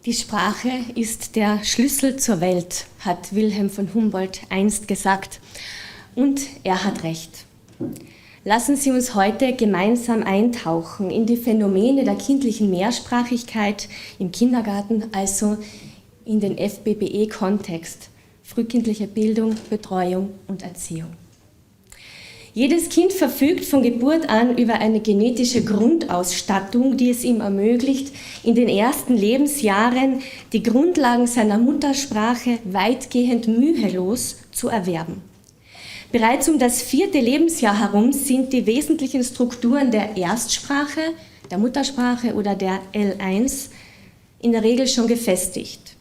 Die Sprache ist der Schlüssel zur Welt, hat Wilhelm von Humboldt einst gesagt. Und er hat recht. Lassen Sie uns heute gemeinsam eintauchen in die Phänomene der kindlichen Mehrsprachigkeit im Kindergarten, also in den FBBE-Kontext, frühkindliche Bildung, Betreuung und Erziehung. Jedes Kind verfügt von Geburt an über eine genetische Grundausstattung, die es ihm ermöglicht, in den ersten Lebensjahren die Grundlagen seiner Muttersprache weitgehend mühelos zu erwerben. Bereits um das 4. Lebensjahr herum sind die wesentlichen Strukturen der Erstsprache, der Muttersprache oder der L1 in der Regel schon gefestigt.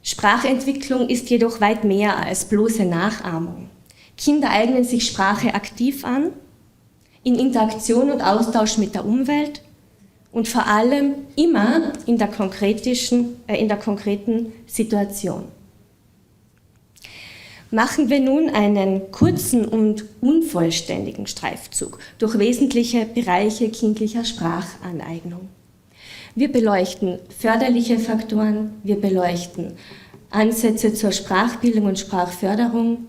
Sprachentwicklung ist jedoch weit mehr als bloße Nachahmung. Kinder eignen sich Sprache aktiv an, in Interaktion und Austausch mit der Umwelt und vor allem immer in der konkreten Situation. Machen wir nun einen kurzen und unvollständigen Streifzug durch wesentliche Bereiche kindlicher Sprachaneignung. Wir beleuchten förderliche Faktoren, wir beleuchten Ansätze zur Sprachbildung und Sprachförderung.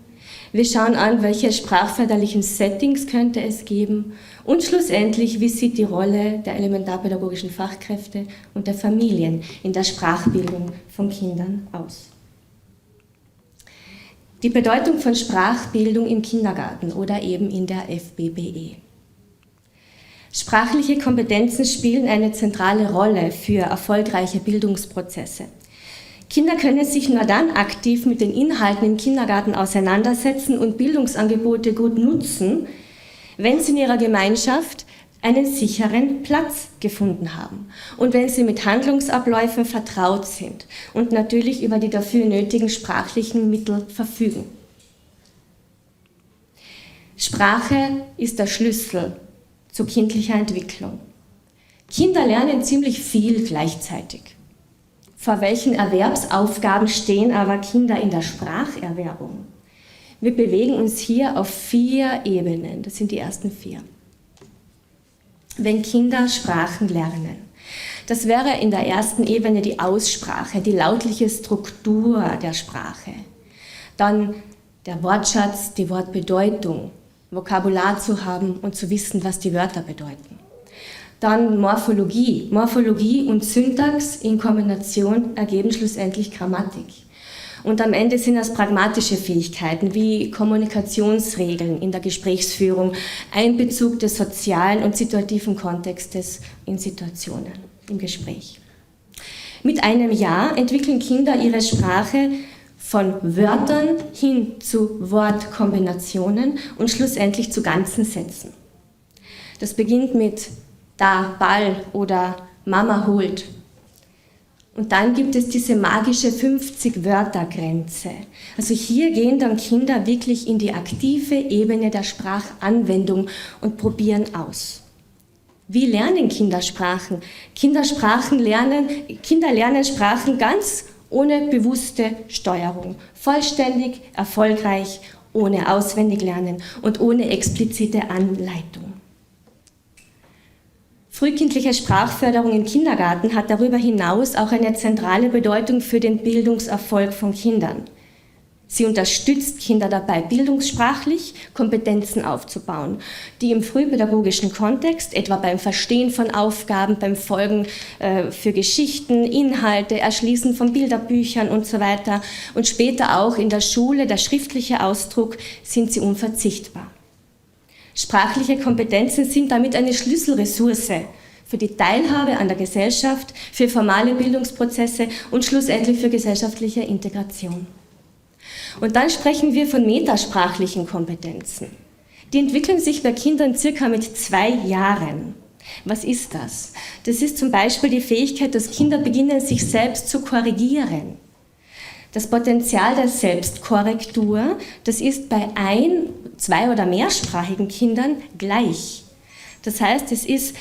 Wir schauen an, welche sprachförderlichen Settings könnte es geben und schlussendlich, wie sieht die Rolle der elementarpädagogischen Fachkräfte und der Familien in der Sprachbildung von Kindern aus. Die Bedeutung von Sprachbildung im Kindergarten oder eben in der FBBE. Sprachliche Kompetenzen spielen eine zentrale Rolle für erfolgreiche Bildungsprozesse. Kinder können sich nur dann aktiv mit den Inhalten im Kindergarten auseinandersetzen und Bildungsangebote gut nutzen, wenn sie in ihrer Gemeinschaft einen sicheren Platz gefunden haben und wenn sie mit Handlungsabläufen vertraut sind und natürlich über die dafür nötigen sprachlichen Mittel verfügen. Sprache ist der Schlüssel zu kindlicher Entwicklung. Kinder lernen ziemlich viel gleichzeitig. Vor welchen Erwerbsaufgaben stehen aber Kinder in der Spracherwerbung? Wir bewegen uns hier auf 4 Ebenen, das sind die ersten 4. Wenn Kinder Sprachen lernen, das wäre in der ersten Ebene die Aussprache, die lautliche Struktur der Sprache. Dann der Wortschatz, die Wortbedeutung, Vokabular zu haben und zu wissen, was die Wörter bedeuten. Dann Morphologie. Morphologie und Syntax in Kombination ergeben schlussendlich Grammatik. Und am Ende sind das pragmatische Fähigkeiten wie Kommunikationsregeln in der Gesprächsführung, Einbezug des sozialen und situativen Kontextes in Situationen, im Gespräch. Mit einem Jahr entwickeln Kinder ihre Sprache von Wörtern hin zu Wortkombinationen und schlussendlich zu ganzen Sätzen. Das beginnt mit da, Ball oder Mama holt. Und dann gibt es diese magische 50-Wörter-Grenze. Also hier gehen dann Kinder wirklich in die aktive Ebene der Sprachanwendung und probieren aus. Wie lernen Kinder Sprachen? Kinder lernen Sprachen ganz ohne bewusste Steuerung. Vollständig, erfolgreich, ohne Auswendiglernen und ohne explizite Anleitung. Frühkindliche Sprachförderung im Kindergarten hat darüber hinaus auch eine zentrale Bedeutung für den Bildungserfolg von Kindern. Sie unterstützt Kinder dabei, bildungssprachlich Kompetenzen aufzubauen, die im frühpädagogischen Kontext, etwa beim Verstehen von Aufgaben, beim Folgen für Geschichten, Inhalte, Erschließen von Bilderbüchern und so weiter und später auch in der Schule, der schriftliche Ausdruck, sind sie unverzichtbar. Sprachliche Kompetenzen sind damit eine Schlüsselressource für die Teilhabe an der Gesellschaft, für formale Bildungsprozesse und schlussendlich für gesellschaftliche Integration. Und dann sprechen wir von metasprachlichen Kompetenzen. Die entwickeln sich bei Kindern circa mit 2 Jahren. Was ist das? Das ist zum Beispiel die Fähigkeit, dass Kinder beginnen, sich selbst zu korrigieren. Das Potenzial der Selbstkorrektur, das ist bei 1-, 2- oder mehrsprachigen Kindern gleich. Das heißt, es ist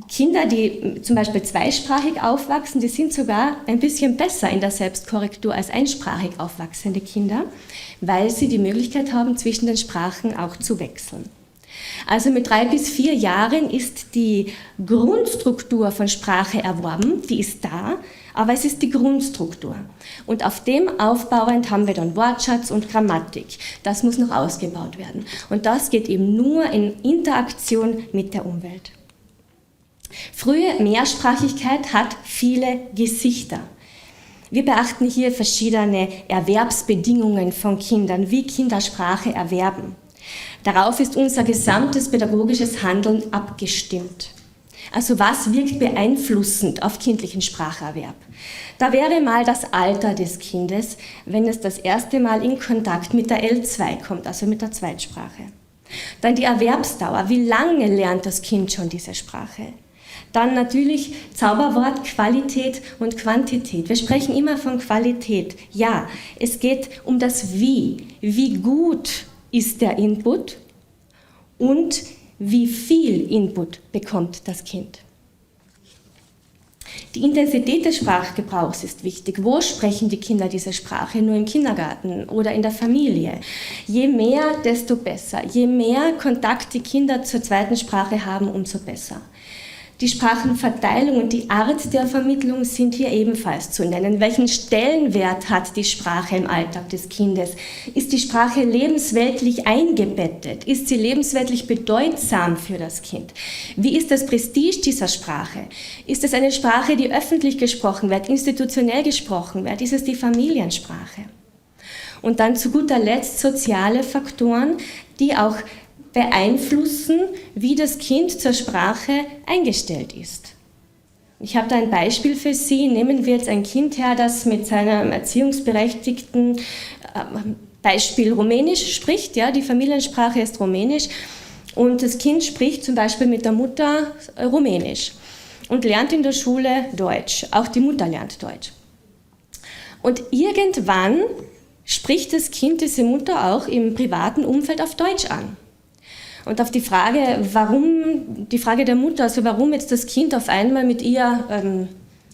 Kinder, die zum Beispiel zweisprachig aufwachsen, die sind sogar ein bisschen besser in der Selbstkorrektur als einsprachig aufwachsende Kinder, weil sie die Möglichkeit haben, zwischen den Sprachen auch zu wechseln. Also mit 3 bis 4 Jahren ist die Grundstruktur von Sprache erworben, die ist da, aber es ist die Grundstruktur. Und auf dem aufbauend haben wir dann Wortschatz und Grammatik. Das muss noch ausgebaut werden. Und das geht eben nur in Interaktion mit der Umwelt. Frühe Mehrsprachigkeit hat viele Gesichter. Wir beachten hier verschiedene Erwerbsbedingungen von Kindern, wie Kinder Sprache erwerben. Darauf ist unser gesamtes pädagogisches Handeln abgestimmt. Also was wirkt beeinflussend auf kindlichen Spracherwerb? Da wäre mal das Alter des Kindes, wenn es das erste Mal in Kontakt mit der L2 kommt, also mit der Zweitsprache. Dann die Erwerbsdauer, wie lange lernt das Kind schon diese Sprache? Dann natürlich Zauberwort Qualität und Quantität. Wir sprechen immer von Qualität. Ja, es geht um das Wie. Wie gut ist der Input und wie viel Input bekommt das Kind. Die Intensität des Sprachgebrauchs ist wichtig. Wo sprechen die Kinder diese Sprache? Nur im Kindergarten oder in der Familie? Je mehr, desto besser. Je mehr Kontakt die Kinder zur zweiten Sprache haben, umso besser. Die Sprachenverteilung und die Art der Vermittlung sind hier ebenfalls zu nennen. Welchen Stellenwert hat die Sprache im Alltag des Kindes? Ist die Sprache lebensweltlich eingebettet? Ist sie lebensweltlich bedeutsam für das Kind? Wie ist das Prestige dieser Sprache? Ist es eine Sprache, die öffentlich gesprochen wird, institutionell gesprochen wird? Ist es die Familiensprache? Und dann zu guter Letzt soziale Faktoren, die auch beeinflussen, wie das Kind zur Sprache eingestellt ist. Ich habe da ein Beispiel für Sie. Nehmen wir jetzt ein Kind her, das mit seinem Erziehungsberechtigten Beispiel Rumänisch spricht. Ja, die Familiensprache ist Rumänisch und das Kind spricht zum Beispiel mit der Mutter Rumänisch und lernt in der Schule Deutsch. Auch die Mutter lernt Deutsch. Und irgendwann spricht das Kind diese Mutter auch im privaten Umfeld auf Deutsch an. Und auf die Frage der Mutter, also warum jetzt das Kind auf einmal mit ihr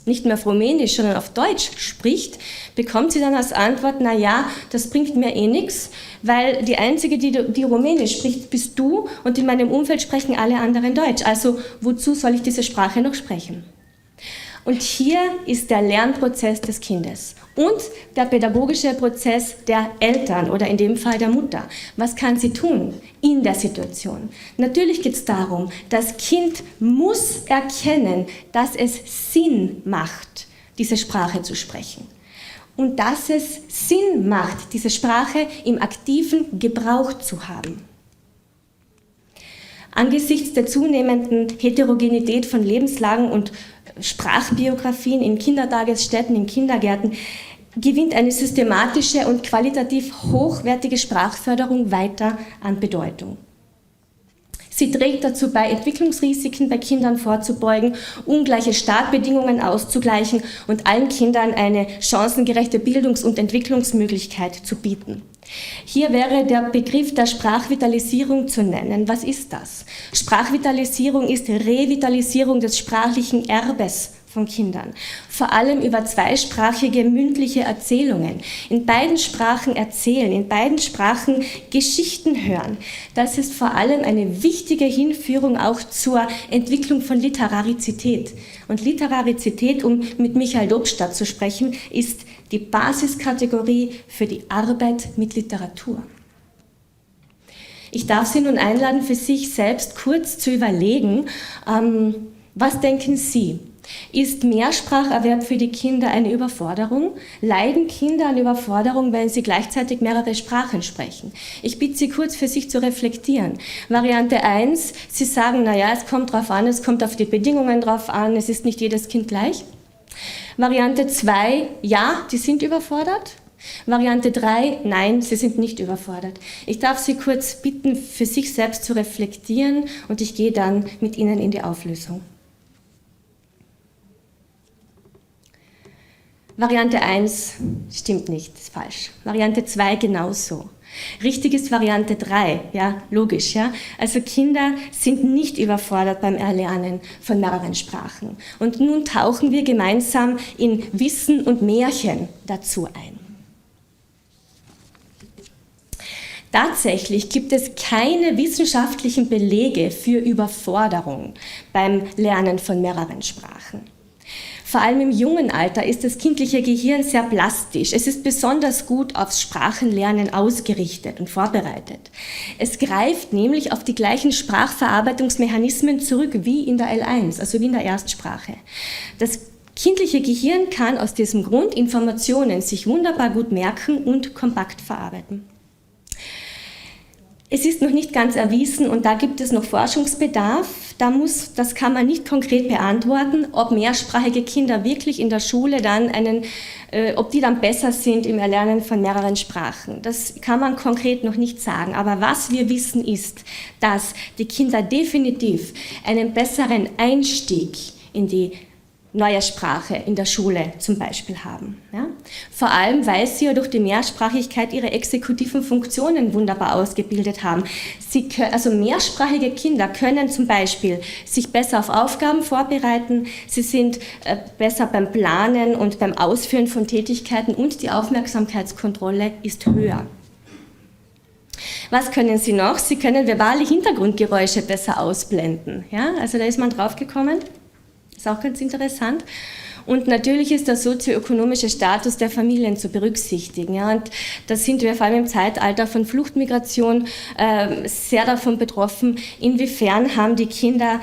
nicht mehr auf Rumänisch, sondern auf Deutsch spricht, bekommt sie dann als Antwort, naja, das bringt mir eh nichts, weil die Einzige, die Rumänisch spricht, bist du und in meinem Umfeld sprechen alle anderen Deutsch. Also wozu soll ich diese Sprache noch sprechen? Und hier ist der Lernprozess des Kindes und der pädagogische Prozess der Eltern oder in dem Fall der Mutter. Was kann sie tun in der Situation? Natürlich geht es darum, das Kind muss erkennen, dass es Sinn macht, diese Sprache zu sprechen. Und dass es Sinn macht, diese Sprache im aktiven Gebrauch zu haben. Angesichts der zunehmenden Heterogenität von Lebenslagen und Sprachbiografien in Kindertagesstätten, in Kindergärten, gewinnt eine systematische und qualitativ hochwertige Sprachförderung weiter an Bedeutung. Sie trägt dazu bei, Entwicklungsrisiken bei Kindern vorzubeugen, ungleiche Startbedingungen auszugleichen und allen Kindern eine chancengerechte Bildungs- und Entwicklungsmöglichkeit zu bieten. Hier wäre der Begriff der Sprachvitalisierung zu nennen. Was ist das? Sprachvitalisierung ist Revitalisierung des sprachlichen Erbes von Kindern, vor allem über zweisprachige mündliche Erzählungen. In beiden Sprachen erzählen, in beiden Sprachen Geschichten hören. Das ist vor allem eine wichtige Hinführung auch zur Entwicklung von Literarizität. Und Literarizität, um mit Michael Dobstadt zu sprechen, ist die Basiskategorie für die Arbeit mit Literatur. Ich darf Sie nun einladen, für sich selbst kurz zu überlegen, was denken Sie? Ist Mehrspracherwerb für die Kinder eine Überforderung? Leiden Kinder an Überforderung, wenn sie gleichzeitig mehrere Sprachen sprechen? Ich bitte Sie kurz für sich zu reflektieren. Variante 1, Sie sagen, naja, es kommt drauf an, es kommt auf die Bedingungen drauf an, es ist nicht jedes Kind gleich. Variante 2, ja, die sind überfordert. Variante 3, nein, sie sind nicht überfordert. Ich darf Sie kurz bitten, für sich selbst zu reflektieren und ich gehe dann mit Ihnen in die Auflösung. Variante 1 stimmt nicht, ist falsch. Variante 2 genauso. Richtig ist Variante 3, ja, logisch, ja. Also Kinder sind nicht überfordert beim Erlernen von mehreren Sprachen. Und nun tauchen wir gemeinsam in Wissen und Märchen dazu ein. Tatsächlich gibt es keine wissenschaftlichen Belege für Überforderung beim Lernen von mehreren Sprachen. Vor allem im jungen Alter ist das kindliche Gehirn sehr plastisch. Es ist besonders gut aufs Sprachenlernen ausgerichtet und vorbereitet. Es greift nämlich auf die gleichen Sprachverarbeitungsmechanismen zurück wie in der L1, also wie in der Erstsprache. Das kindliche Gehirn kann aus diesem Grund Informationen sich wunderbar gut merken und kompakt verarbeiten. Es ist noch nicht ganz erwiesen und da gibt es noch Forschungsbedarf. Das kann man nicht konkret beantworten, ob mehrsprachige Kinder wirklich in der Schule dann ob die dann besser sind im Erlernen von mehreren Sprachen. Das kann man konkret noch nicht sagen. Aber was wir wissen ist, dass die Kinder definitiv einen besseren Einstieg in die neue Sprache in der Schule zum Beispiel haben. Ja? Vor allem, weil sie ja durch die Mehrsprachigkeit ihre exekutiven Funktionen wunderbar ausgebildet haben. Also mehrsprachige Kinder können zum Beispiel sich besser auf Aufgaben vorbereiten, sie sind besser beim Planen und beim Ausführen von Tätigkeiten und die Aufmerksamkeitskontrolle ist höher. Was können sie noch? Sie können verbale Hintergrundgeräusche besser ausblenden. Ja? Also da ist man drauf gekommen. Ist auch ganz interessant. Und natürlich ist der sozioökonomische Status der Familien zu berücksichtigen. Ja, und da sind wir vor allem im Zeitalter von Fluchtmigration sehr davon betroffen, inwiefern haben die Kinder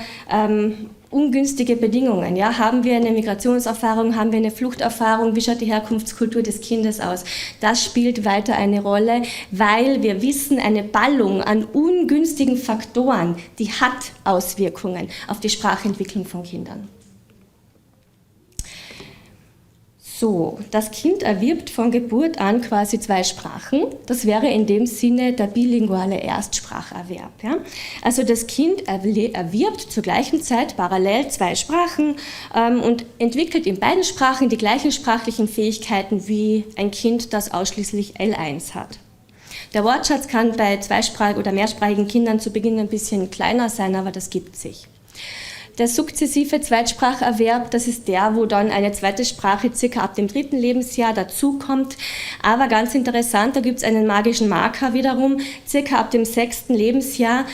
ungünstige Bedingungen. Ja? Haben wir eine Migrationserfahrung, haben wir eine Fluchterfahrung, wie schaut die Herkunftskultur des Kindes aus? Das spielt weiter eine Rolle, weil wir wissen, eine Ballung an ungünstigen Faktoren, die hat Auswirkungen auf die Sprachentwicklung von Kindern. So, das Kind erwirbt von Geburt an quasi 2 Sprachen. Das wäre in dem Sinne der bilinguale Erstspracherwerb. Ja? Also das Kind erwirbt zur gleichen Zeit parallel 2 Sprachen und entwickelt in beiden Sprachen die gleichen sprachlichen Fähigkeiten wie ein Kind, das ausschließlich L1 hat. Der Wortschatz kann bei zweisprachigen oder mehrsprachigen Kindern zu Beginn ein bisschen kleiner sein, aber das gibt sich. Der sukzessive Zweitspracherwerb, das ist der, wo dann eine zweite Sprache circa ab dem 3. Lebensjahr dazukommt. Aber ganz interessant, da gibt es einen magischen Marker wiederum, circa ab dem 6. Lebensjahr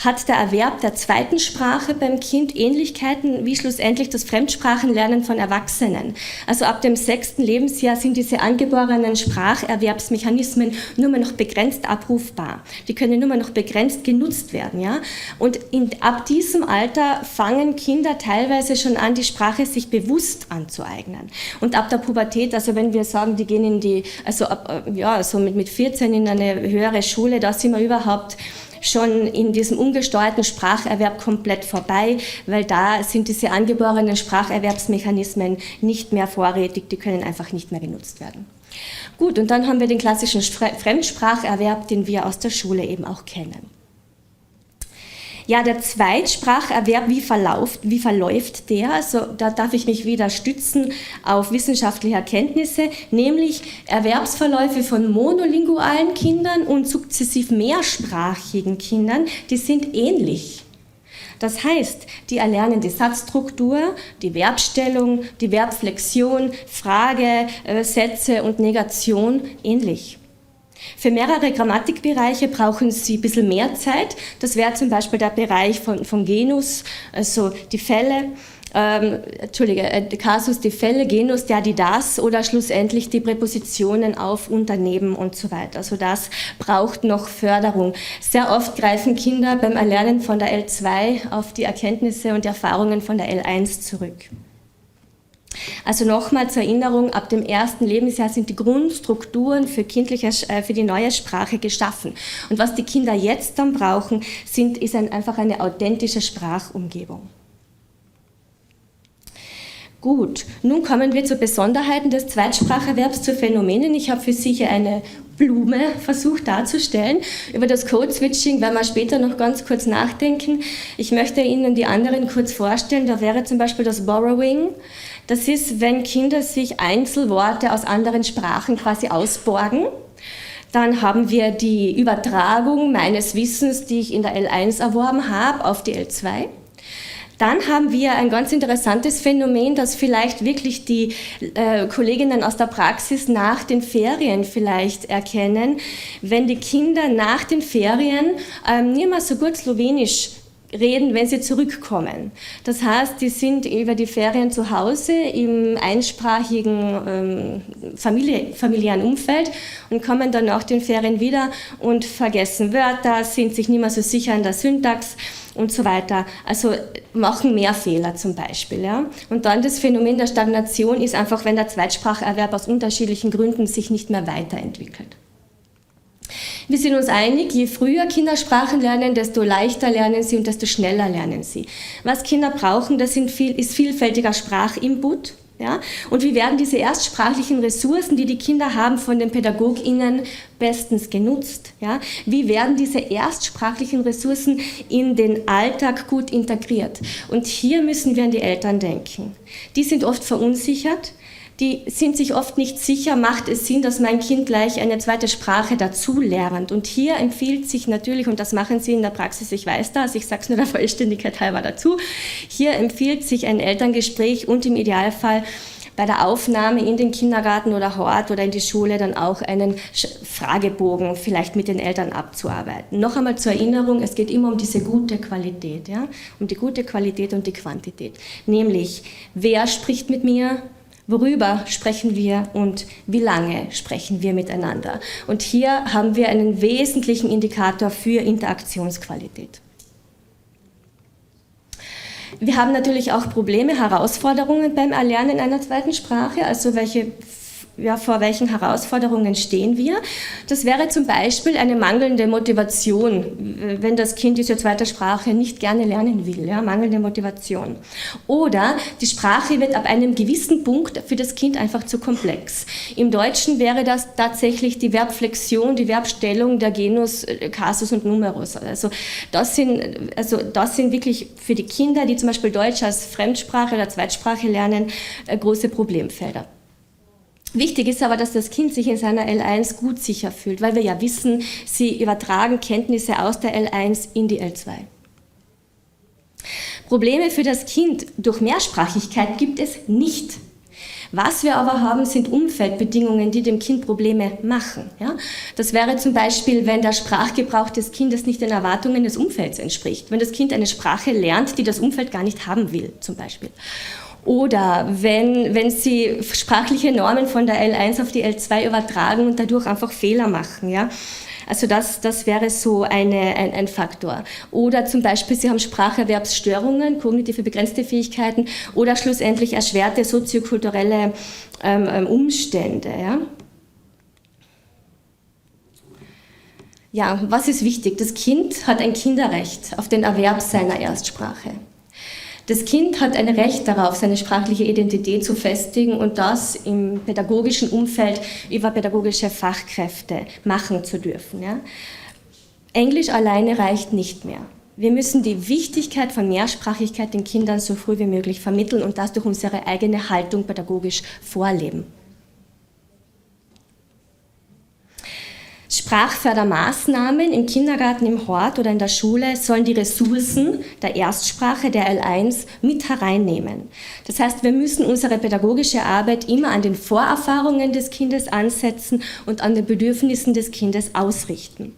hat der Erwerb der zweiten Sprache beim Kind Ähnlichkeiten wie schlussendlich das Fremdsprachenlernen von Erwachsenen. Also ab dem 6. Lebensjahr sind diese angeborenen Spracherwerbsmechanismen nur mehr noch begrenzt abrufbar. Die können nur mehr noch begrenzt genutzt werden. Ja? Und ab diesem Alter fangen Kinder teilweise schon an, die Sprache sich bewusst anzueignen. Und ab der Pubertät, also wenn wir sagen, die gehen so mit 14 in eine höhere Schule, da sind wir überhaupt schon in diesem ungesteuerten Spracherwerb komplett vorbei, weil da sind diese angeborenen Spracherwerbsmechanismen nicht mehr vorrätig, die können einfach nicht mehr genutzt werden. Gut, und dann haben wir den klassischen Fremdspracherwerb, den wir aus der Schule eben auch kennen. Ja, der Zweitspracherwerb, wie verläuft der? Also da darf ich mich wieder stützen auf wissenschaftliche Erkenntnisse, nämlich Erwerbsverläufe von monolingualen Kindern und sukzessiv mehrsprachigen Kindern, die sind ähnlich. Das heißt, die erlernen die Satzstruktur, die Verbstellung, die Verbflexion, Frage, Sätze und Negation ähnlich. Für mehrere Grammatikbereiche brauchen Sie ein bisschen mehr Zeit. Das wäre zum Beispiel der Bereich von Genus, also die Fälle, Kasus, die Fälle, Genus, der, die, das oder schlussendlich die Präpositionen auf, unter, neben und so weiter. Also das braucht noch Förderung. Sehr oft greifen Kinder beim Erlernen von der L2 auf die Erkenntnisse und Erfahrungen von der L1 zurück. Also nochmal zur Erinnerung, ab dem 1. Lebensjahr sind die Grundstrukturen für die neue Sprache geschaffen. Und was die Kinder jetzt dann brauchen, ist einfach eine authentische Sprachumgebung. Gut, nun kommen wir zu Besonderheiten des Zweitspracherwerbs, zu Phänomenen. Ich habe für Sie hier eine Blume versucht darzustellen. Über das Code-Switching werden wir später noch ganz kurz nachdenken. Ich möchte Ihnen die anderen kurz vorstellen. Da wäre zum Beispiel das Borrowing. Das ist, wenn Kinder sich Einzelworte aus anderen Sprachen quasi ausborgen. Dann haben wir die Übertragung meines Wissens, die ich in der L1 erworben habe, auf die L2. Dann haben wir ein ganz interessantes Phänomen, das vielleicht wirklich die Kolleginnen aus der Praxis nach den Ferien vielleicht erkennen. Wenn die Kinder nach den Ferien nicht mehr so gut Slowenisch reden, wenn sie zurückkommen. Das heißt, die sind über die Ferien zu Hause im einsprachigen familiären Umfeld und kommen dann nach den Ferien wieder und vergessen Wörter, sind sich nicht mehr so sicher in der Syntax und so weiter. Also machen mehr Fehler zum Beispiel. Ja? Und dann das Phänomen der Stagnation ist einfach, wenn der Zweitspracherwerb aus unterschiedlichen Gründen sich nicht mehr weiterentwickelt. Wir sind uns einig, je früher Kinder Sprachen lernen, desto leichter lernen sie und desto schneller lernen sie. Was Kinder brauchen, das ist vielfältiger Sprachinput. Ja? Und wie werden diese erstsprachlichen Ressourcen, die die Kinder haben, von den PädagogInnen bestens genutzt? Ja? Wie werden diese erstsprachlichen Ressourcen in den Alltag gut integriert? Und hier müssen wir an die Eltern denken. Die sind oft verunsichert. Die sind sich oft nicht sicher, macht es Sinn, dass mein Kind gleich eine zweite Sprache dazu lernt. Und hier empfiehlt sich natürlich, und das machen Sie in der Praxis, ich weiß das, ich sage es nur der Vollständigkeit halber dazu, hier empfiehlt sich ein Elterngespräch und im Idealfall bei der Aufnahme in den Kindergarten oder Hort oder in die Schule dann auch einen Fragebogen vielleicht mit den Eltern abzuarbeiten. Noch einmal zur Erinnerung, es geht immer um diese gute Qualität, ja? Um die gute Qualität und die Quantität. Nämlich, wer spricht mit mir? Worüber sprechen wir und wie lange sprechen wir miteinander? Und hier haben wir einen wesentlichen Indikator für Interaktionsqualität. Wir haben natürlich auch Probleme, Herausforderungen beim Erlernen einer zweiten Sprache, also vor welchen Herausforderungen stehen wir? Das wäre zum Beispiel eine mangelnde Motivation, wenn das Kind diese zweite Sprache nicht gerne lernen will, ja, mangelnde Motivation. Oder die Sprache wird ab einem gewissen Punkt für das Kind einfach zu komplex. Im Deutschen wäre das tatsächlich die Verbflexion, die Verbstellung der Genus, Kasus und Numerus. Also das sind wirklich für die Kinder, die zum Beispiel Deutsch als Fremdsprache oder Zweitsprache lernen, große Problemfelder. Wichtig ist aber, dass das Kind sich in seiner L1 gut sicher fühlt, weil wir ja wissen, sie übertragen Kenntnisse aus der L1 in die L2. Probleme für das Kind durch Mehrsprachigkeit gibt es nicht. Was wir aber haben, sind Umfeldbedingungen, die dem Kind Probleme machen. Ja? Das wäre zum Beispiel, wenn der Sprachgebrauch des Kindes nicht den Erwartungen des Umfelds entspricht. Wenn das Kind eine Sprache lernt, die das Umfeld gar nicht haben will, zum Beispiel. Oder wenn Sie sprachliche Normen von der L1 auf die L2 übertragen und dadurch einfach Fehler machen. Ja? Also das wäre so ein Faktor. Oder zum Beispiel, Sie haben Spracherwerbsstörungen, kognitive begrenzte Fähigkeiten oder schlussendlich erschwerte soziokulturelle Umstände. Ja? Ja, was ist wichtig? Das Kind hat ein Kinderrecht auf den Erwerb seiner Erstsprache. Das Kind hat ein Recht darauf, seine sprachliche Identität zu festigen und das im pädagogischen Umfeld über pädagogische Fachkräfte machen zu dürfen. Ja. Englisch alleine reicht nicht mehr. Wir müssen die Wichtigkeit von Mehrsprachigkeit den Kindern so früh wie möglich vermitteln und das durch unsere eigene Haltung pädagogisch vorleben. Sprachfördermaßnahmen im Kindergarten, im Hort oder in der Schule sollen die Ressourcen der Erstsprache, der L1, mit hereinnehmen. Das heißt, wir müssen unsere pädagogische Arbeit immer an den Vorerfahrungen des Kindes ansetzen und an den Bedürfnissen des Kindes ausrichten.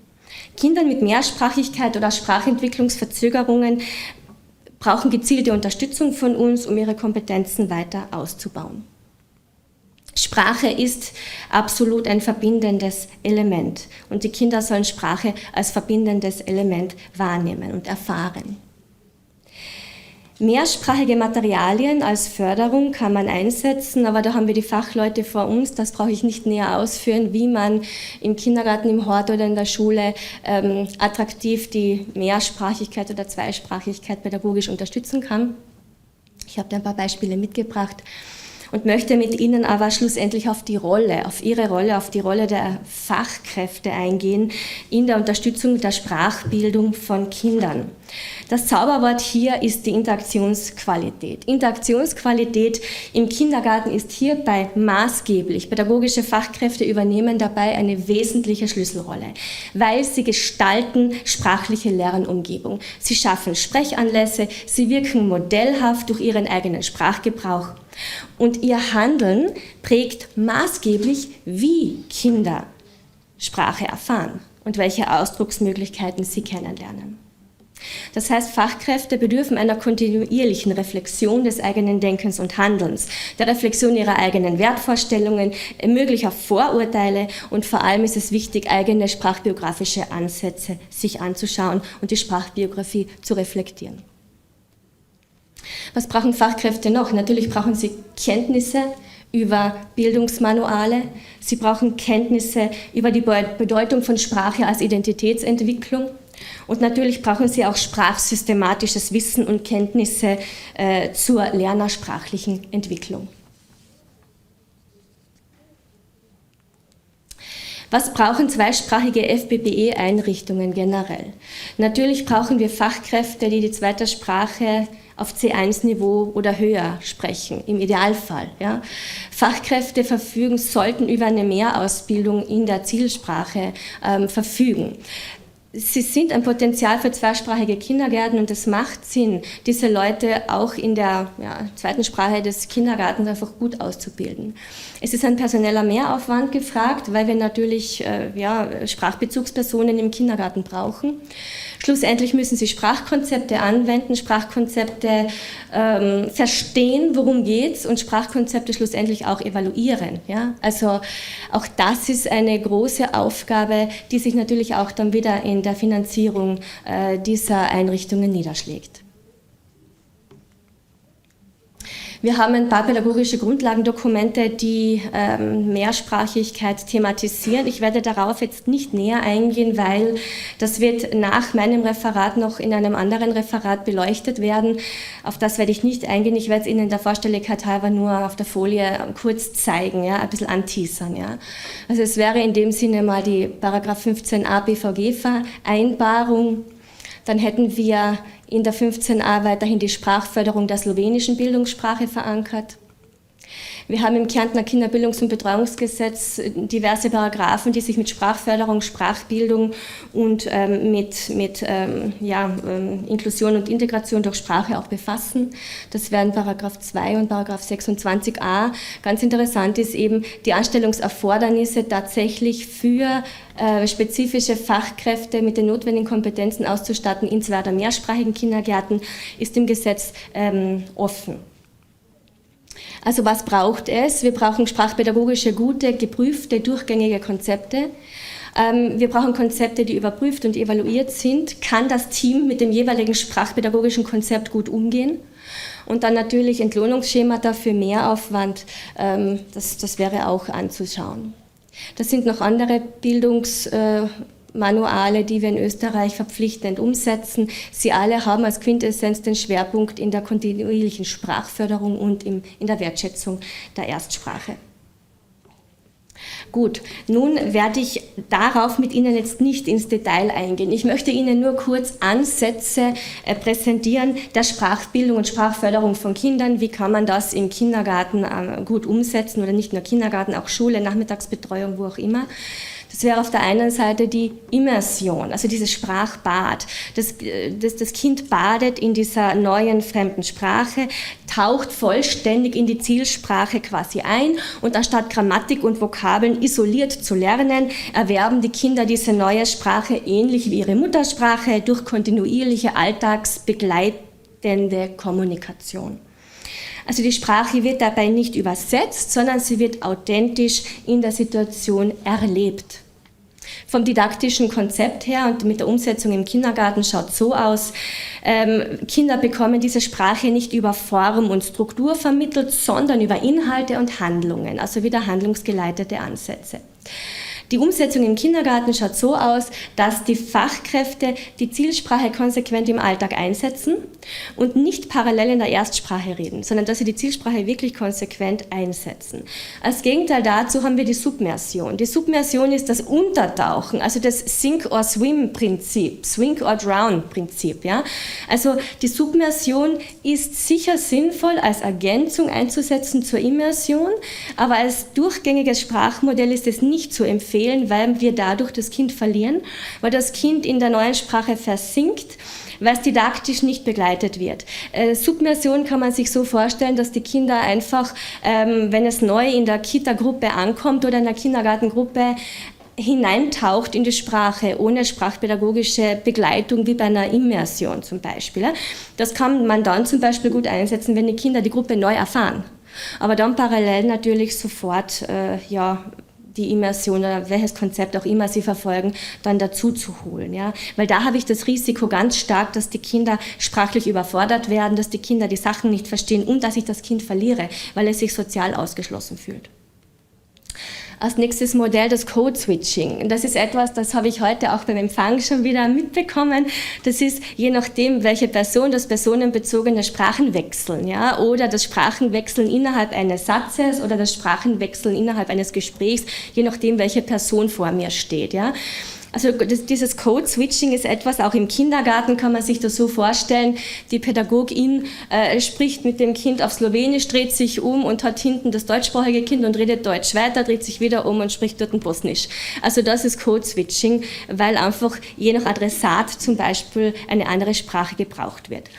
Kinder mit Mehrsprachigkeit oder Sprachentwicklungsverzögerungen brauchen gezielte Unterstützung von uns, um ihre Kompetenzen weiter auszubauen. Sprache ist absolut ein verbindendes Element und die Kinder sollen Sprache als verbindendes Element wahrnehmen und erfahren. Mehrsprachige Materialien als Förderung kann man einsetzen, aber da haben wir die Fachleute vor uns, das brauche ich nicht näher ausführen, wie man im Kindergarten, im Hort oder in der Schule attraktiv die Mehrsprachigkeit oder Zweisprachigkeit pädagogisch unterstützen kann. Ich habe da ein paar Beispiele mitgebracht. und möchte mit Ihnen aber schlussendlich auf die Rolle der Fachkräfte eingehen in der Unterstützung der Sprachbildung von Kindern. Das Zauberwort hier ist die Interaktionsqualität. Interaktionsqualität im Kindergarten ist hierbei maßgeblich. Pädagogische Fachkräfte übernehmen dabei eine wesentliche Schlüsselrolle, weil sie gestalten sprachliche Lernumgebung. Sie schaffen Sprechanlässe, sie wirken modellhaft durch ihren eigenen Sprachgebrauch. Und ihr Handeln prägt maßgeblich, wie Kinder Sprache erfahren und welche Ausdrucksmöglichkeiten sie kennenlernen. Das heißt, Fachkräfte bedürfen einer kontinuierlichen Reflexion des eigenen Denkens und Handelns, der Reflexion ihrer eigenen Wertvorstellungen, möglicher Vorurteile und vor allem ist es wichtig, eigene sprachbiografische Ansätze sich anzuschauen und die Sprachbiografie zu reflektieren. Was brauchen Fachkräfte noch? Natürlich brauchen sie Kenntnisse über Bildungsmanuale, sie brauchen Kenntnisse über die Bedeutung von Sprache als Identitätsentwicklung und natürlich brauchen sie auch sprachsystematisches Wissen und Kenntnisse zur lernersprachlichen Entwicklung. Was brauchen zweisprachige FBBE-Einrichtungen generell? Natürlich brauchen wir Fachkräfte, die die zweite Sprache auf C1-Niveau oder höher sprechen, im Idealfall. Ja. Fachkräfte sollten über eine Mehrausbildung in der Zielsprache verfügen. Sie sind ein Potenzial für zweisprachige Kindergärten und es macht Sinn, diese Leute auch in der zweiten Sprache des Kindergartens einfach gut auszubilden. Es ist ein personeller Mehraufwand gefragt, weil wir natürlich Sprachbezugspersonen im Kindergarten brauchen. Schlussendlich müssen sie Sprachkonzepte anwenden, Sprachkonzepte verstehen, worum geht's und Sprachkonzepte schlussendlich auch evaluieren. Ja? Also auch das ist eine große Aufgabe, die sich natürlich auch dann wieder in der Finanzierung dieser Einrichtungen niederschlägt. Wir haben ein paar pädagogische Grundlagendokumente, die Mehrsprachigkeit thematisieren. Ich werde darauf jetzt nicht näher eingehen, weil das wird nach meinem Referat noch in einem anderen Referat beleuchtet werden. Auf das werde ich nicht eingehen. Ich werde es Ihnen der Vorstelligkeit halber nur auf der Folie kurz zeigen, ja, ein bisschen anteasern. Ja. Also es wäre in dem Sinne mal die Paragraph 15a BVG-Vereinbarung. Dann hätten wir in der 15a weiterhin die Sprachförderung der slowenischen Bildungssprache verankert. Wir haben im Kärntner Kinderbildungs- und Betreuungsgesetz diverse Paragraphen, die sich mit Sprachförderung, Sprachbildung und mit Inklusion und Integration durch Sprache auch befassen. Das wären Paragraph 2 und Paragraph 26a. Ganz interessant ist eben, die Anstellungserfordernisse tatsächlich für spezifische Fachkräfte mit den notwendigen Kompetenzen auszustatten in zwei- oder mehrsprachigen Kindergärten ist im Gesetz offen. Also was braucht es? Wir brauchen sprachpädagogische, gute, geprüfte, durchgängige Konzepte. Wir brauchen Konzepte, die überprüft und evaluiert sind. Kann das Team mit dem jeweiligen sprachpädagogischen Konzept gut umgehen? Und dann natürlich Entlohnungsschemata für Mehraufwand. Das wäre auch anzuschauen. Das sind noch andere Bildungsmanuale, die wir in Österreich verpflichtend umsetzen. Sie alle haben als Quintessenz den Schwerpunkt in der kontinuierlichen Sprachförderung und in der Wertschätzung der Erstsprache. Gut, nun werde ich darauf mit Ihnen jetzt nicht ins Detail eingehen. Ich möchte Ihnen nur kurz Ansätze präsentieren der Sprachbildung und Sprachförderung von Kindern. Wie kann man das im Kindergarten gut umsetzen oder nicht nur Kindergarten, auch Schule, Nachmittagsbetreuung, wo auch immer. Das wäre auf der einen Seite die Immersion, also dieses Sprachbad. Das Kind badet in dieser neuen fremden Sprache, taucht vollständig in die Zielsprache quasi ein und anstatt Grammatik und Vokabeln isoliert zu lernen, erwerben die Kinder diese neue Sprache ähnlich wie ihre Muttersprache durch kontinuierliche alltagsbegleitende Kommunikation. Also die Sprache wird dabei nicht übersetzt, sondern sie wird authentisch in der Situation erlebt. Vom didaktischen Konzept her und mit der Umsetzung im Kindergarten schaut so aus, Kinder bekommen diese Sprache nicht über Form und Struktur vermittelt, sondern über Inhalte und Handlungen, also wieder handlungsgeleitete Ansätze. Die Umsetzung im Kindergarten schaut so aus, dass die Fachkräfte die Zielsprache konsequent im Alltag einsetzen und nicht parallel in der Erstsprache reden, sondern dass sie die Zielsprache wirklich konsequent einsetzen. Als Gegenteil dazu haben wir die Submersion. Die Submersion ist das Untertauchen, also das Sink-or-Swim-Prinzip, Swing-or-Drown-Prinzip. Ja? Also die Submersion ist sicher sinnvoll als Ergänzung einzusetzen zur Immersion, aber als durchgängiges Sprachmodell ist es nicht zu empfehlen, weil wir dadurch das Kind verlieren, weil das Kind in der neuen Sprache versinkt, weil es didaktisch nicht begleitet wird. Submersion kann man sich so vorstellen, dass die Kinder einfach, wenn es neu in der Kita-Gruppe ankommt oder in der Kindergartengruppe, hineintaucht in die Sprache, ohne sprachpädagogische Begleitung, wie bei einer Immersion zum Beispiel. Das kann man dann zum Beispiel gut einsetzen, wenn die Kinder die Gruppe neu erfahren. Aber dann parallel natürlich sofort die Immersion oder welches Konzept auch immer sie verfolgen, dann dazu zu holen. Ja? Weil da habe ich das Risiko ganz stark, dass die Kinder sprachlich überfordert werden, dass die Kinder die Sachen nicht verstehen und dass ich das Kind verliere, weil es sich sozial ausgeschlossen fühlt. Als nächstes Modell das Code-Switching. Das ist etwas, das habe ich heute auch beim Empfang schon wieder mitbekommen. Das ist, je nachdem, welche Person, das personenbezogene Sprachenwechseln, ja, oder das Sprachenwechseln innerhalb eines Satzes oder das Sprachenwechseln innerhalb eines Gesprächs, je nachdem, welche Person vor mir steht, ja. Also dieses Code-Switching ist etwas, auch im Kindergarten kann man sich das so vorstellen, die Pädagogin spricht mit dem Kind auf Slowenisch, dreht sich um und hat hinten das deutschsprachige Kind und redet Deutsch weiter, dreht sich wieder um und spricht dort ein Bosnisch. Also das ist Code-Switching, weil einfach je nach Adressat zum Beispiel eine andere Sprache gebraucht wird.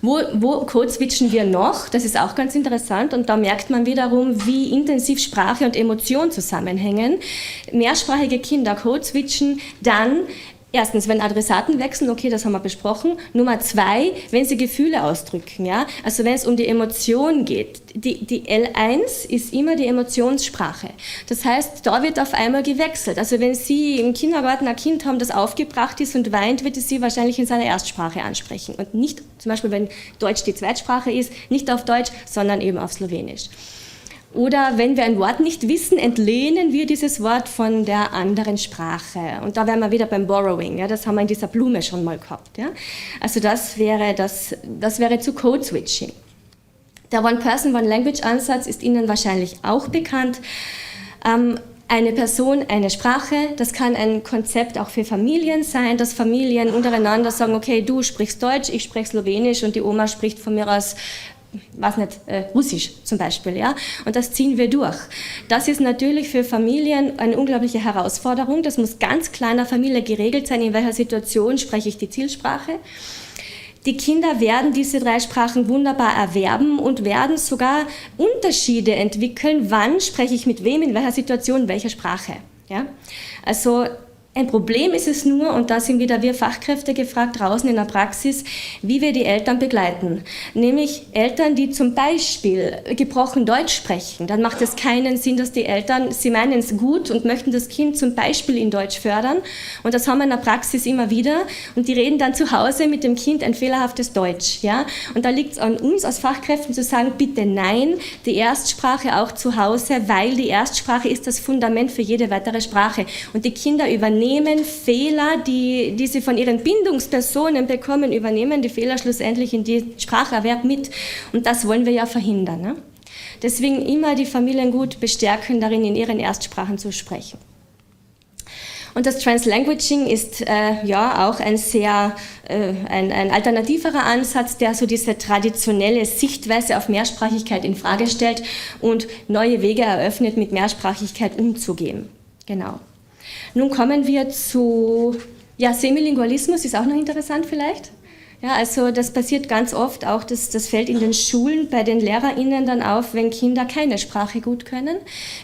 Wo Code-switchen wir noch? Das ist auch ganz interessant und da merkt man wiederum, wie intensiv Sprache und Emotion zusammenhängen. Mehrsprachige Kinder Code-switchen dann erstens, wenn Adressaten wechseln, okay, das haben wir besprochen. Nummer 2, wenn sie Gefühle ausdrücken, ja, also wenn es um die Emotion geht. Die L1 ist immer die Emotionssprache. Das heißt, da wird auf einmal gewechselt. Also wenn Sie im Kindergarten ein Kind haben, das aufgebracht ist und weint, wird es Sie wahrscheinlich in seiner Erstsprache ansprechen. Und nicht, zum Beispiel, wenn Deutsch die Zweitsprache ist, nicht auf Deutsch, sondern eben auf Slowenisch. Oder wenn wir ein Wort nicht wissen, entlehnen wir dieses Wort von der anderen Sprache. Und da wären wir wieder beim Borrowing. Ja, das haben wir in dieser Blume schon mal gehabt. Ja. Also das wäre zu Code-Switching. Der One-Person, One-Language-Ansatz ist Ihnen wahrscheinlich auch bekannt. Eine Person, eine Sprache, das kann ein Konzept auch für Familien sein, dass Familien untereinander sagen, okay, du sprichst Deutsch, ich spreche Slowenisch und die Oma spricht von mir aus Russisch zum Beispiel, ja, und das ziehen wir durch. Das ist natürlich für Familien eine unglaubliche Herausforderung. Das muss ganz klar in der Familie geregelt sein, in welcher Situation spreche ich die Zielsprache. Die Kinder werden diese 3 Sprachen wunderbar erwerben und werden sogar Unterschiede entwickeln, wann spreche ich mit wem, in welcher Situation, welcher Sprache. Ja? Also ein Problem ist es nur, und da sind wieder wir Fachkräfte gefragt draußen in der Praxis, wie wir die Eltern begleiten. Nämlich Eltern, die zum Beispiel gebrochen Deutsch sprechen. Dann macht es keinen Sinn, dass die Eltern, sie meinen es gut und möchten das Kind zum Beispiel in Deutsch fördern. Und das haben wir in der Praxis immer wieder. Und die reden dann zu Hause mit dem Kind ein fehlerhaftes Deutsch. Ja? Und da liegt es an uns als Fachkräften zu sagen, bitte nein, die Erstsprache auch zu Hause, weil die Erstsprache ist das Fundament für jede weitere Sprache. Und die Kinder übernehmen Fehler, die sie von ihren Bindungspersonen bekommen, übernehmen die Fehler schlussendlich in die Spracherwerb mit. Und das wollen wir ja verhindern. Ne? Deswegen immer die Familien gut bestärken, darin in ihren Erstsprachen zu sprechen. Und das Translanguaging ist auch ein alternativerer Ansatz, der so diese traditionelle Sichtweise auf Mehrsprachigkeit in Frage stellt und neue Wege eröffnet, mit Mehrsprachigkeit umzugehen. Genau. Nun kommen wir zu Semilingualismus, ist auch noch interessant vielleicht. Ja, also das passiert ganz oft auch, das fällt in den Schulen bei den LehrerInnen dann auf, wenn Kinder keine Sprache gut können.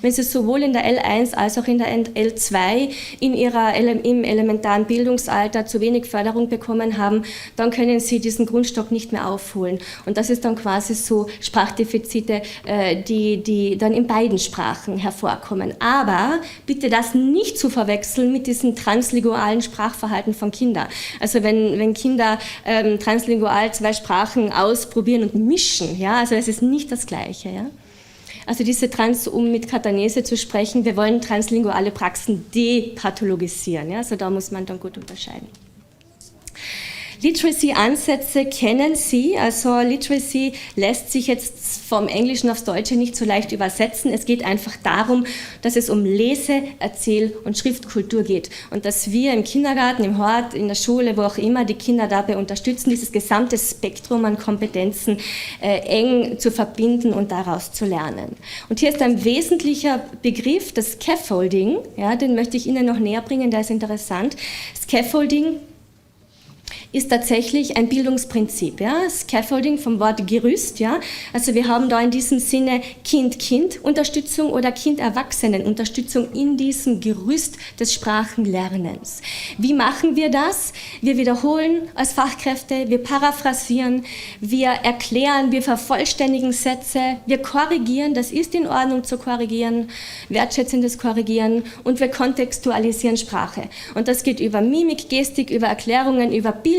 Wenn sie sowohl in der L1 als auch in der L2 im elementaren Bildungsalter zu wenig Förderung bekommen haben, dann können sie diesen Grundstock nicht mehr aufholen. Und das ist dann quasi so Sprachdefizite, die dann in beiden Sprachen hervorkommen. Aber bitte das nicht zu verwechseln mit diesem translingualen Sprachverhalten von Kindern. Also wenn Kinder translingual 2 Sprachen ausprobieren und mischen, ja, also es ist nicht das Gleiche, ja. Also um mit Catanese zu sprechen, wir wollen translinguale Praxen depathologisieren. Ja? Also da muss man dann gut unterscheiden. Literacy-Ansätze kennen Sie, also Literacy lässt sich jetzt vom Englischen aufs Deutsche nicht so leicht übersetzen. Es geht einfach darum, dass es um Lese-, Erzähl- und Schriftkultur geht und dass wir im Kindergarten, im Hort, in der Schule, wo auch immer, die Kinder dabei unterstützen, dieses gesamte Spektrum an Kompetenzen eng zu verbinden und daraus zu lernen. Und hier ist ein wesentlicher Begriff, das Scaffolding, ja, den möchte ich Ihnen noch näher bringen, der ist interessant. Scaffolding ist tatsächlich ein Bildungsprinzip. Ja? Scaffolding vom Wort Gerüst. Ja? Also wir haben da in diesem Sinne Kind-Kind-Unterstützung oder Kind-Erwachsenen-Unterstützung in diesem Gerüst des Sprachenlernens. Wie machen wir das? Wir wiederholen als Fachkräfte, wir paraphrasieren, wir erklären, wir vervollständigen Sätze, wir korrigieren, das ist in Ordnung zu korrigieren, wertschätzendes Korrigieren und wir kontextualisieren Sprache. Und das geht über Mimik, Gestik, über Erklärungen, über Bilder,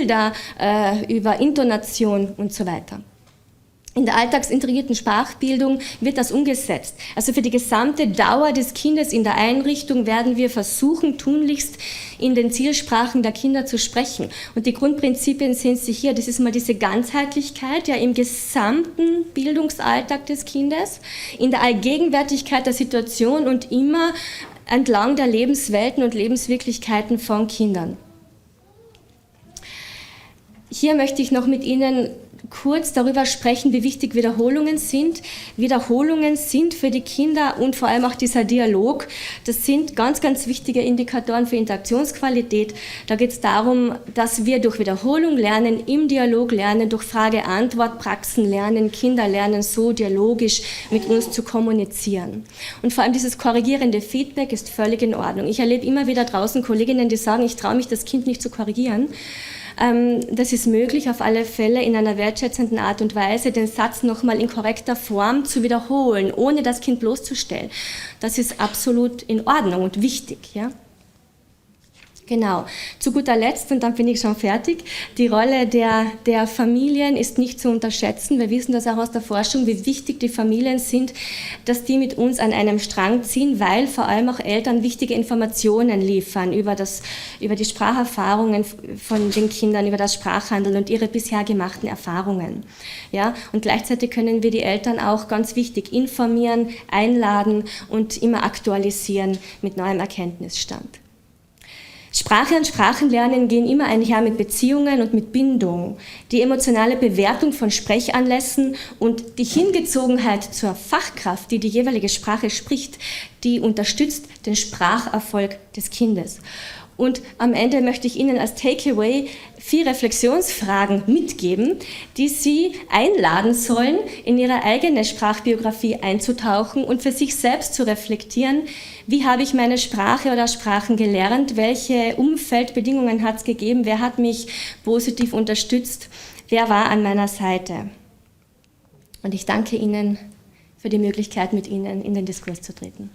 über Intonation und so weiter. In der alltagsintegrierten Sprachbildung wird das umgesetzt. Also für die gesamte Dauer des Kindes in der Einrichtung werden wir versuchen, tunlichst in den Zielsprachen der Kinder zu sprechen. Und die Grundprinzipien sehen Sie hier. Das ist mal diese Ganzheitlichkeit ja im gesamten Bildungsalltag des Kindes, in der Allgegenwärtigkeit der Situation und immer entlang der Lebenswelten und Lebenswirklichkeiten von Kindern. Hier möchte ich noch mit Ihnen kurz darüber sprechen, wie wichtig Wiederholungen sind. Wiederholungen sind für die Kinder und vor allem auch dieser Dialog, das sind ganz, ganz wichtige Indikatoren für Interaktionsqualität. Da geht es darum, dass wir durch Wiederholung lernen, im Dialog lernen, durch Frage-Antwort-Praxen lernen, Kinder lernen so dialogisch mit uns zu kommunizieren. Und vor allem dieses korrigierende Feedback ist völlig in Ordnung. Ich erlebe immer wieder draußen Kolleginnen, die sagen, ich traue mich das Kind nicht zu korrigieren. Das ist möglich, auf alle Fälle in einer wertschätzenden Art und Weise, den Satz nochmal in korrekter Form zu wiederholen, ohne das Kind bloßzustellen. Das ist absolut in Ordnung und wichtig. Ja? Genau. Zu guter Letzt, und dann bin ich schon fertig, die Rolle der Familien ist nicht zu unterschätzen. Wir wissen das auch aus der Forschung, wie wichtig die Familien sind, dass die mit uns an einem Strang ziehen, weil vor allem auch Eltern wichtige Informationen liefern über die Spracherfahrungen von den Kindern, über das Sprachhandeln und ihre bisher gemachten Erfahrungen. Ja? Und gleichzeitig können wir die Eltern auch ganz wichtig informieren, einladen und immer aktualisieren mit neuem Erkenntnisstand. Sprache und Sprachenlernen gehen immer einher mit Beziehungen und mit Bindung. Die emotionale Bewertung von Sprechanlässen und die Hingezogenheit zur Fachkraft, die die jeweilige Sprache spricht, die unterstützt den Spracherfolg des Kindes. Und am Ende möchte ich Ihnen als Takeaway 4 Reflexionsfragen mitgeben, die Sie einladen sollen, in Ihre eigene Sprachbiografie einzutauchen und für sich selbst zu reflektieren, wie habe ich meine Sprache oder Sprachen gelernt, welche Umfeldbedingungen hat es gegeben, wer hat mich positiv unterstützt, wer war an meiner Seite. Und ich danke Ihnen für die Möglichkeit, mit Ihnen in den Diskurs zu treten.